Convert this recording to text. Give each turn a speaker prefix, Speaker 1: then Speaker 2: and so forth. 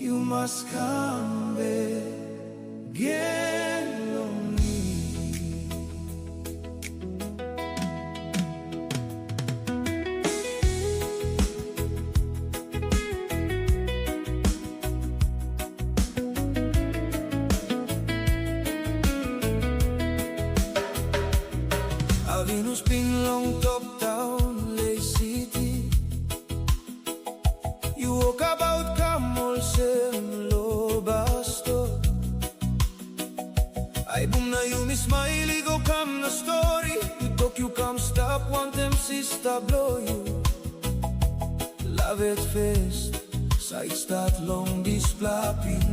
Speaker 1: You must come back again on me. Venus pin long top town, Lay City. You walk about Camol sem lo basto. Ay boom na you miss my go come na story. You talk you come stop, want them sister blow you. Love it fast, side start long this flapping.